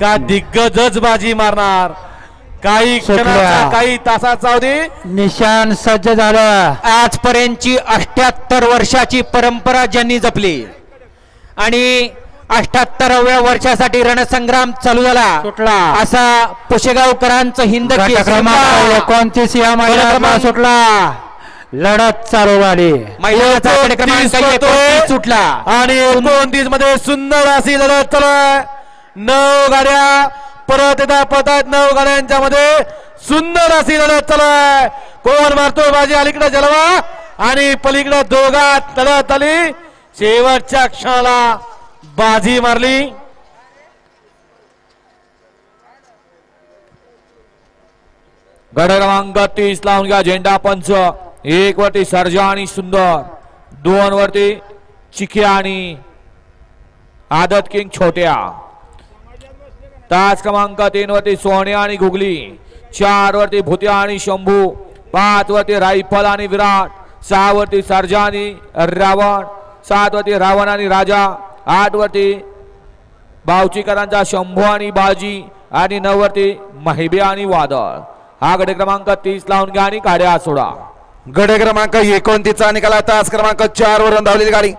का दिग्गजच बाजी मारणार? काही क्षणाचा काही तासाचा अवधी निशाण सज्ज झालं. आजपर्यंतची 78 वर्षाची परंपरा ज्यांनी जपली आणि 78व्या वर्षासाठी रणसंग्राम चालू झाला सुटला. असा पुशेगावकरांचं हिंद गट केसरी क्रमांक 29 या मैदानात सुटला. लढत चालू झाली. मैदानाचा गट क्रमांक 29 सुटला आणि 29 मध्ये सुंदर अशी लढत चालू आहे. 9 गाड्या परत येतात पळतात. 9 गाड्यांच्या मध्ये सुंदर अशी लढत चालू आहे. कोण मारतो बाजी? अलीकडे जलवा आणि पलीकडे दोघात लढत आली. शेवटच्या क्षणाला बाजी मारली. गड क्रमांक 30 लावून घ्या. झेंडा पंच 1 वरती सर्जा आणि सुंदर, 2 वरती चिख्या आणि आदत किंग छोट्या, तास क्रमांक 3 वरती सोन्या आणि गुगली, 4 वरती भूत्या आणि शंभू, 5 वरती रायफल आणि विराट, 6 वरती सर्जा आणि रावण, 7 वरती रावण आणि राजा, 8 वरती बावचीकरांचा शंभू आणि बाजी आणि 9 वरती महिब्या आणि वादळ. हा गड क्रमांक 30 लावून घ्या आणि गाड्या सोडा. गड क्रमांक 29 चा निकाला. तास क्रमांक 4 वरून धावलेली गाडी